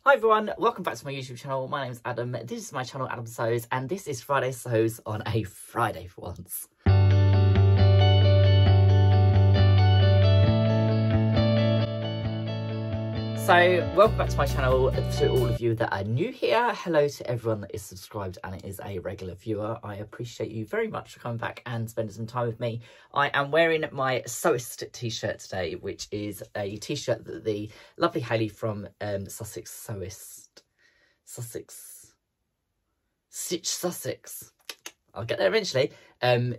Hi everyone, welcome back to my YouTube channel. My name is Adam. This is my channel, Adam Sews, and this is Friday Sews on a Friday for once. So, welcome back to my channel. To all of you that are new here, hello to everyone that is subscribed and is a regular viewer. I appreciate you very much for coming back and spending some time with me. I am wearing my Sewist t-shirt today, which is a t-shirt that the lovely Hayley from Stitch Sussex, I'll get there eventually,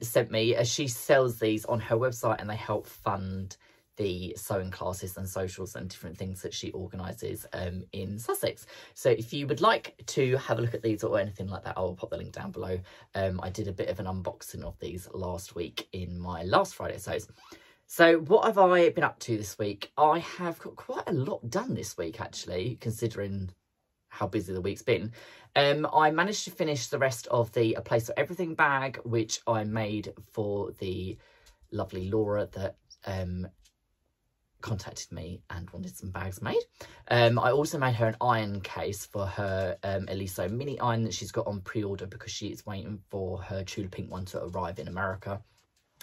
sent me. She sells these on her website and they help fund the sewing classes and socials and different things that she organises in Sussex. So if you would like to have a look at these or anything like that, I will pop the link down below. I did a bit of an unboxing of these last week in my last Friday Sews. So what have I been up to this week? I have got quite a lot done this week, actually, considering how busy the week's been. I managed to finish the rest of the A Place for Everything bag, which I made for the lovely Laura that contacted me and wanted some bags made. I also made her an iron case for her Eliso mini iron that she's got on pre-order because she is waiting for her Tudor Pink one to arrive in America.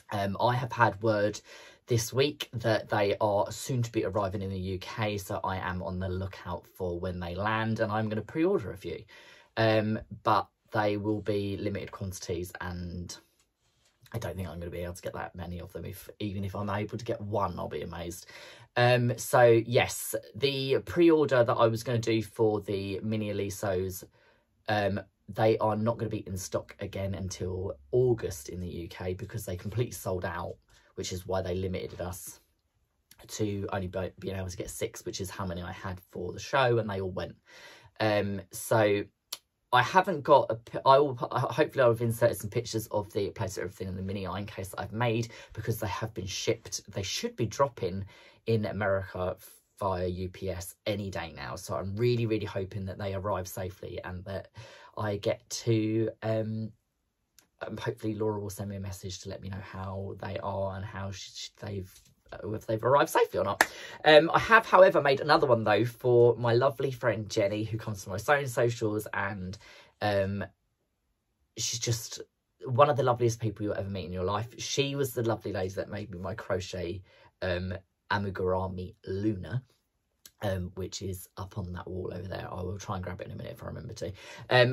I have had word this week that they are soon to be arriving in the UK, so I am on the lookout for when they land, and I'm going to pre-order a few. But they will be limited quantities, and I don't think I'm going to be able to get that many of them. Even if I'm able to get one, I'll be amazed. So yes, the pre-order that I was going to do for the mini Elisos, they are not going to be in stock again until August in the UK because they completely sold out, which is why they limited us to only being able to get 6, which is how many I had for the show, and they all went. So I haven't got hopefully I've inserted some pictures of the Place for Everything in the mini iron case that I've made because they have been shipped. They should be dropping in America via UPS any day now. So I'm really, really hoping that they arrive safely and that I get to, hopefully Laura will send me a message to let me know how they are and how if they've arrived safely or not. I have, however, made another one though for my lovely friend Jenny, who comes from my sewing socials, and she's just one of the loveliest people you'll ever meet in your life. She was the lovely lady that made me my crochet amigurumi Luna, which is up on that wall over there. I will try and grab it in a minute if I remember to.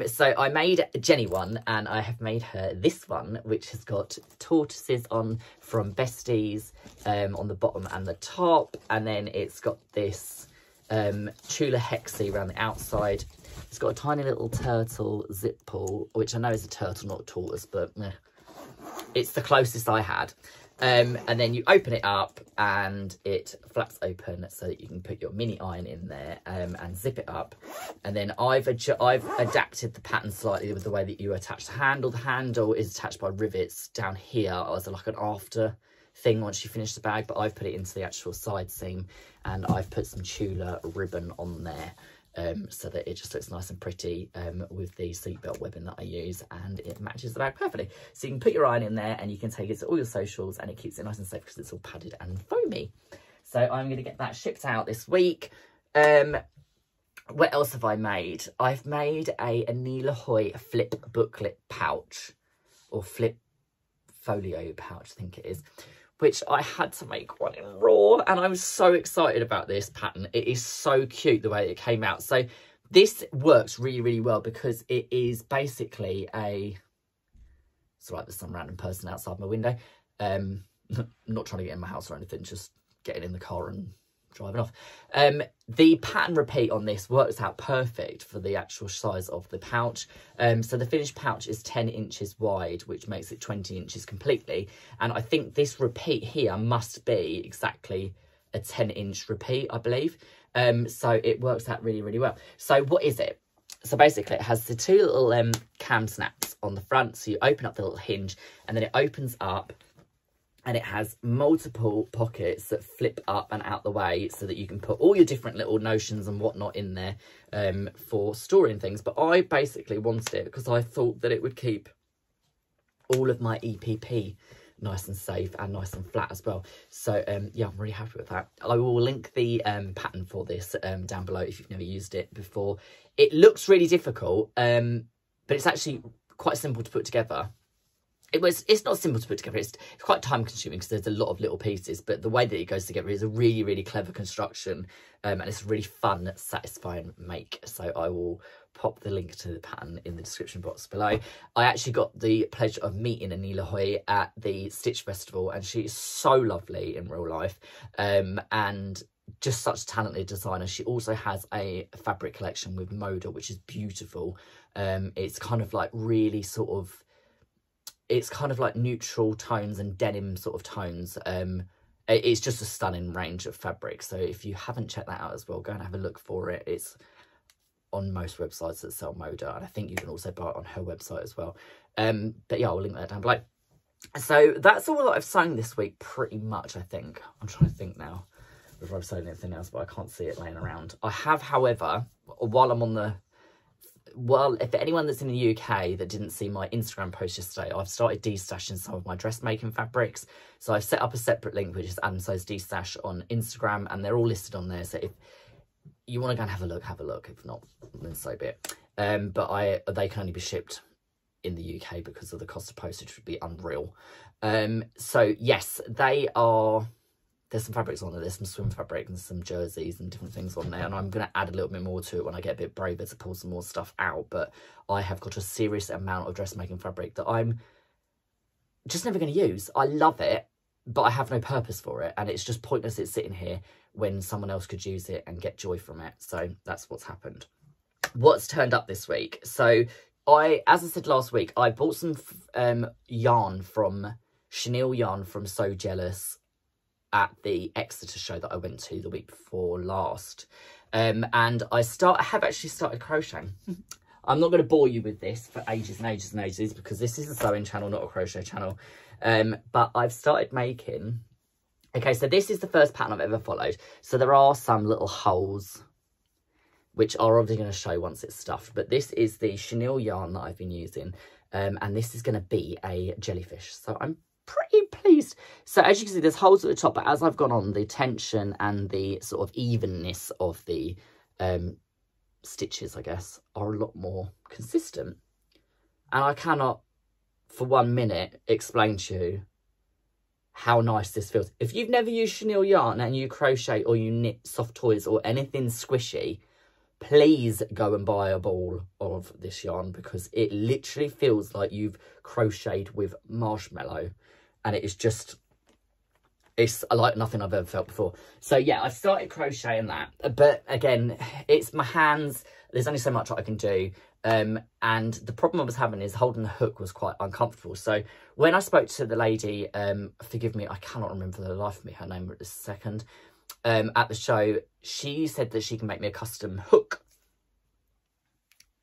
So I made Jenny one, and I have made her this one, which has got tortoises on from Besties on the bottom and the top, and then it's got this Tula Hexie around the outside. It's got a tiny little turtle zip pull, which I know is a turtle, not a tortoise, but it's the closest I had. And then you open it up and it flaps open so that you can put your mini iron in there and zip it up. And then I've adapted the pattern slightly with the way that you attach the handle. The handle is attached by rivets down here as like an after thing once you finish the bag, but I've put it into the actual side seam and I've put some Tula ribbon on there. So that it just looks nice and pretty with the seatbelt webbing that I use, and it matches the bag perfectly. So you can put your iron in there and you can take it to all your socials and it keeps it nice and safe because it's all padded and foamy. So I'm going to get that shipped out this week. What else have I made? I've made a Aneela Hoey flip booklet pouch, or flip folio pouch, I think it is, which I had to make one in raw, and I was so excited about this pattern. It is so cute the way it came out. So this works really, really well because it is basically it's like there's some random person outside my window. I'm not trying to get in my house or anything, just getting in the car and driving off. The pattern repeat on this works out perfect for the actual size of the pouch. So the finished pouch is 10 inches wide, which makes it 20 inches completely. And I think this repeat here must be exactly a 10-inch repeat, I believe. So it works out really, really well. So what is it? So basically it has the two little cam snaps on the front. So you open up the little hinge and then it opens up. And it has multiple pockets that flip up and out the way so that you can put all your different little notions and whatnot in there for storing things. But I basically wanted it because I thought that it would keep all of my EPP nice and safe and nice and flat as well. So yeah, I'm really happy with that. I will link the pattern for this down below if you've never used it before. It looks really difficult, but it's actually quite simple to put together. It's not simple to put together, it's quite time consuming because there's a lot of little pieces, but the way that it goes together is a really, really clever construction, and it's a really fun, satisfying make. So I will pop the link to the pattern in the description box below. I actually got the pleasure of meeting Aneela Hoey at the Stitch Festival, and she is so lovely in real life, and just such a talented designer. She also has a fabric collection with Moda, which is beautiful. It's kind of like really sort of, it's kind of like neutral tones and denim sort of tones. It's just a stunning range of fabric. So if you haven't checked that out as well, go and have a look for it. It's on most websites that sell Moda, and I think you can also buy it on her website as well. But yeah, I'll link that down below. So that's all that I've sewn this week, pretty much, I think. I'm trying to think now whether I've sewn anything else, but I can't see it laying around. I have, however, while I'm on the... Well, if anyone that's in the UK that didn't see my Instagram post yesterday, I've started destashing some of my dressmaking fabrics. So I've set up a separate link, which is Adam Sews Destash on Instagram, and they're all listed on there. So if you want to go and have a look, have a look. If not, then so be it. But they can only be shipped in the UK because of the cost of postage would be unreal. So yes, they are... There's some fabrics on there. There's some swim fabric and some jerseys and different things on there. And I'm going to add a little bit more to it when I get a bit braver to pull some more stuff out. But I have got a serious amount of dressmaking fabric that I'm just never going to use. I love it, but I have no purpose for it. And it's just pointless it's sitting here when someone else could use it and get joy from it. So that's what's happened. What's turned up this week? So as I said last week, I bought some yarn from chenille yarn from So Jealous at the Exeter show that I went to the week before last. And I have actually started crocheting. I'm not going to bore you with this for ages and ages and ages because this is a sewing channel, not a crochet channel. But I've started making... Okay, so this is the first pattern I've ever followed. So there are some little holes, which are obviously going to show once it's stuffed. But this is the chenille yarn that I've been using. And this is going to be a jellyfish. So I'm pretty pleased. So as you can see, there's holes at the top, but as I've gone on, the tension and the sort of evenness of the stitches, I guess, are a lot more consistent. And I cannot for 1 minute explain to you how nice this feels. If you've never used chenille yarn and you crochet or you knit soft toys or anything squishy, please go and buy a ball of this yarn because it literally feels like you've crocheted with marshmallow. And it is just, it's like nothing I've ever felt before. So yeah, I started crocheting that. But again, it's my hands. There's only so much I can do. And the problem I was having is holding the hook was quite uncomfortable. So when I spoke to the lady, forgive me, I cannot remember for the life of me her name at this second, at the show, she said that she can make me a custom hook,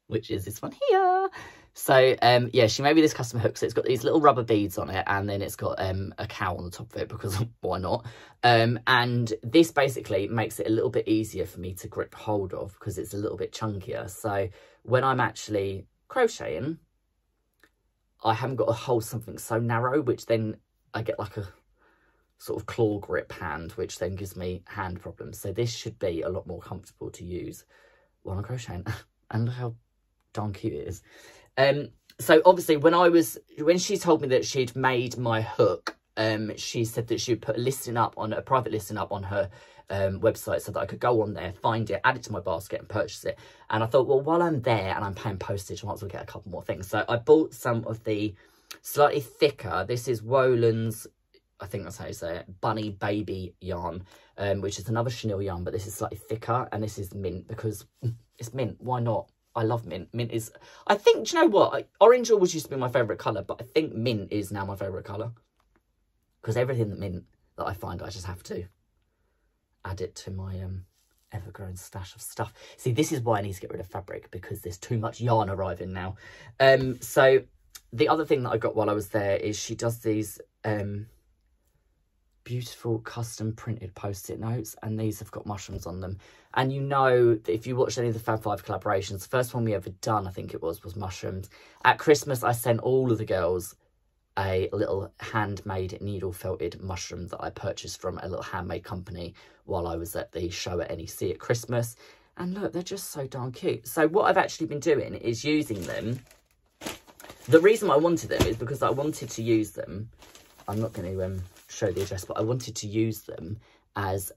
which is this one here. So, yeah, she made me this custom hook. So it's got these little rubber beads on it, and then it's got a cow on the top of it because why not? And this basically makes it a little bit easier for me to grip hold of because it's a little bit chunkier. So when I'm actually crocheting, I haven't got to hold something so narrow, which then I get like a sort of claw grip hand, which then gives me hand problems. So this should be a lot more comfortable to use while I'm crocheting. And look how darn cute it is. So obviously when she told me that she'd made my hook, she said that she would put a private listing up on her website so that I could go on there, find it, add it to my basket and purchase it. And I thought, well, while I'm there and I'm paying postage, I might as well get a couple more things. So I bought some of the slightly thicker, this is Wolan's, I think that's how you say it, Bunny Baby yarn, which is another chenille yarn, but this is slightly thicker, and this is mint because it's mint. Why not? I love mint. Mint is, I think, do you know what? Orange always used to be my favourite colour, but I think mint is now my favourite colour. Because everything that mint that I find, I just have to add it to my ever-growing stash of stuff. See, this is why I need to get rid of fabric, because there's too much yarn arriving now. So the other thing that I got while I was there is she does these beautiful custom printed post-it notes, and these have got mushrooms on them. And you know that if you watched any of the Fab 5 collaborations, the first one we ever done, I think it was mushrooms. At Christmas, I sent all of the girls a little handmade needle felted mushroom that I purchased from a little handmade company while I was at the show at NEC at Christmas. And look, they're just so darn cute. So what I've actually been doing is using them. The reason I wanted them is because I wanted to use them. I'm not going to show the address, but I wanted to use them as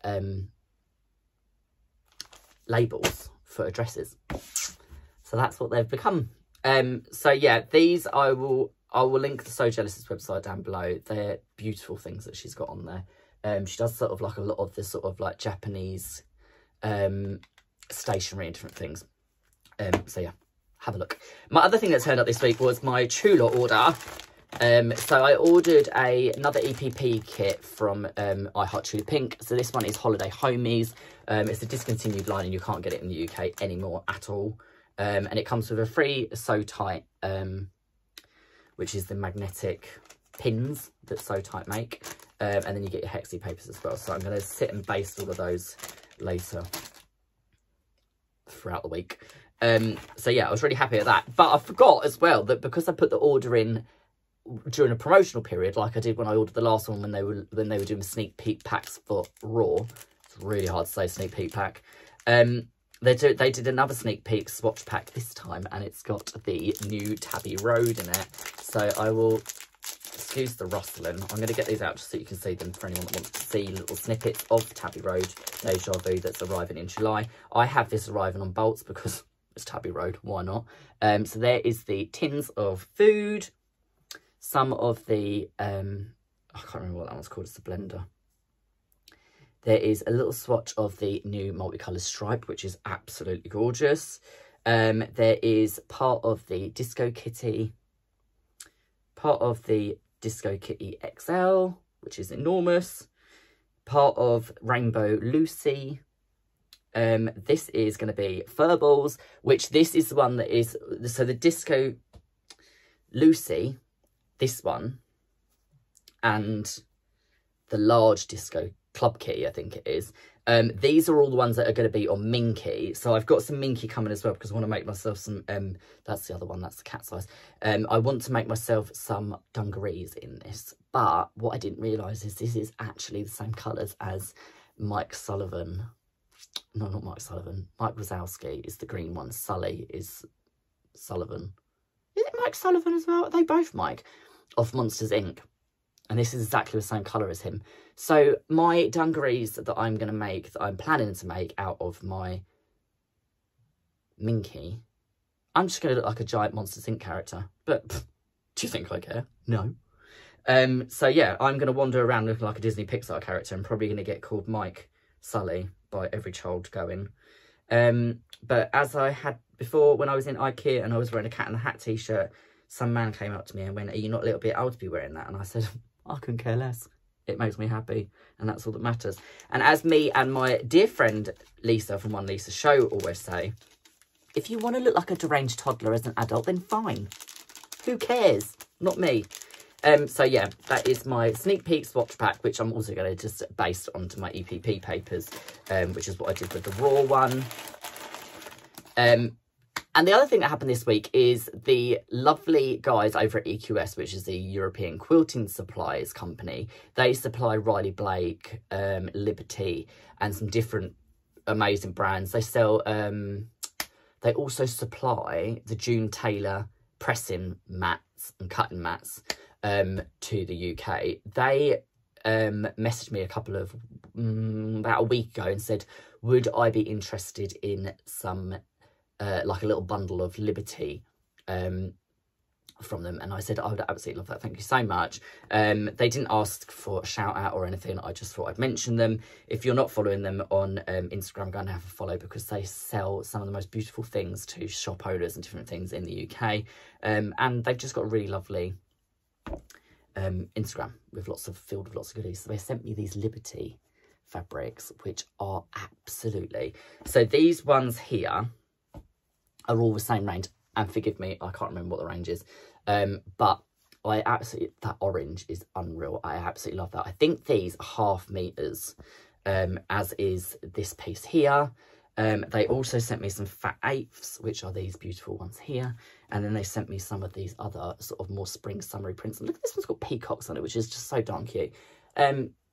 labels for addresses. So that's what they've become. So yeah, these I will link the So Jealous' website down below. They're beautiful things that she's got on there. She does sort of like a lot of this sort of like Japanese stationery and different things. So yeah, have a look. My other thing that turned up this week was my Chula order. So I ordered another EPP kit from I Heart Chula Pink. So this one is Holiday Homies. It's a discontinued line and you can't get it in the UK anymore at all. And it comes with a free So Tight, which is the magnetic pins that So Tight make. And then you get your hexie papers as well. So I'm going to sit and baste all of those later throughout the week. So yeah, I was really happy at that. But I forgot as well that because I put the order in during a promotional period, like I did when I ordered the last one when they were doing sneak peek packs for Raw. It's really hard to say sneak peek pack. They did another sneak peek swatch pack this time, and it's got the new Tabby Road in it. So I will, excuse the rustling, I'm going to get these out just so you can see them for anyone that wants to see little snippets of Tabby Road Deja Vu that's arriving in July. I have this arriving on bolts because it's Tabby Road, why not? So there is the tins of food, some of the, I can't remember what that one's called, it's the blender. There is a little swatch of the new multicoloured stripe, which is absolutely gorgeous. There is part of the Disco Kitty, part of the Disco Kitty XL, which is enormous, part of Rainbow Lucy. This is going to be Furballs, which this is the one that is, so the Disco Lucy, this one, and the large Disco Club Kitty, I think it is. These are all the ones that are going to be on Minki. So I've got some Minki coming as well because I want to make myself some, that's the other one, that's the cat size. I want to make myself some dungarees in this. But what I didn't realise is this is actually the same colours as Mike Sullivan. No, not Mike Sullivan. Mike Wazowski is the green one. Sully is Sullivan. Is it Mike Sullivan as well? Are they both Mike? Off Monsters Inc. And this is exactly the same colour as him. So my dungarees that I'm going to make, that I'm planning to make out of my Minki, I'm just going to look like a giant Monsters Inc. character. But do you think I care? No. So yeah, I'm going to wander around looking like a Disney Pixar character. I'm probably going to get called Mike Sully by every child going. But as I had before, when I was in IKEA and I was wearing a Cat in the Hat t-shirt, some man came up to me and went, "Are you not a little bit old to be wearing that?" And I said, I couldn't care less. It makes me happy, and that's all that matters. And as me and my dear friend Lisa from One Lisa Show always say, if you want to look like a deranged toddler as an adult, then fine. Who cares? Not me. So yeah, that is my sneak peek swatch pack, which I'm also going to just base onto my EPP papers, which is what I did with the Raw one. And the other thing that happened this week is the lovely guys over at EQS, which is the European Quilting Supplies company. They supply Riley Blake, Liberty, and some different amazing brands. They sell, they also supply the June Taylor pressing mats and cutting mats to the UK. They messaged me about a week ago and said, would I be interested in some like a little bundle of Liberty from them? And I said, I would absolutely love that, thank you so much. They didn't ask for a shout out or anything, I just thought I'd mention them. If you're not following them on Instagram, go and have a follow, because they sell some of the most beautiful things to shop owners and different things in the UK. And they've just got a really lovely Instagram with filled with lots of goodies. So they sent me these Liberty fabrics, which are absolutely, so these ones here are all the same range, and forgive me, I can't remember what the range is, but I absolutely, that orange is unreal. I absolutely love that. I think these are 1/2 meters, as is this piece here. They also sent me some Fat Eighths, which are these beautiful ones here. And then they sent me some of these other sort of more spring summery prints. And look, this one's got peacocks on it, which is just so darn cute.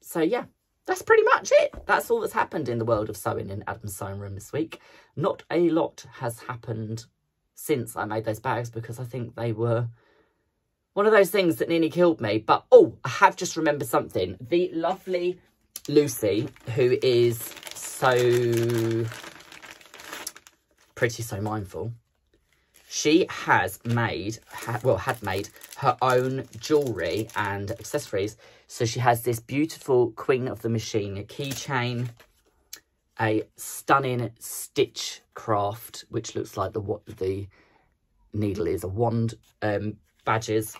So yeah, that's pretty much it. That's all that's happened in the world of sewing in Adam's sewing room this week. Not a lot has happened since I made those bags, because I think they were one of those things that nearly killed me. But, oh, I have just remembered something. The lovely Lucy, who is so pretty, so mindful, she has made, had made her own jewellery and accessories. So she has this beautiful Queen of the Machine keychain, a stunning stitch craft, which looks like the needle is a wand, badges,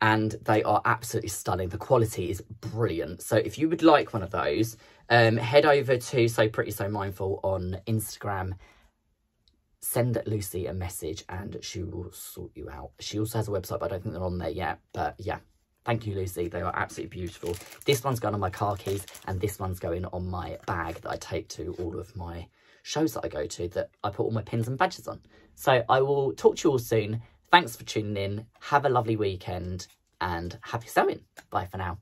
and they are absolutely stunning. The quality is brilliant. So if you would like one of those, head over to So Pretty So Mindful on Instagram, send Lucy a message and she will sort you out. She also has a website, but I don't think they're on there yet. But yeah, thank you, Lucy. They are absolutely beautiful. This one's going on my car keys, and this one's going on my bag that I take to all of my shows that I go to, that I put all my pins and badges on. So I will talk to you all soon. Thanks for tuning in. Have a lovely weekend and happy sewing. Bye for now.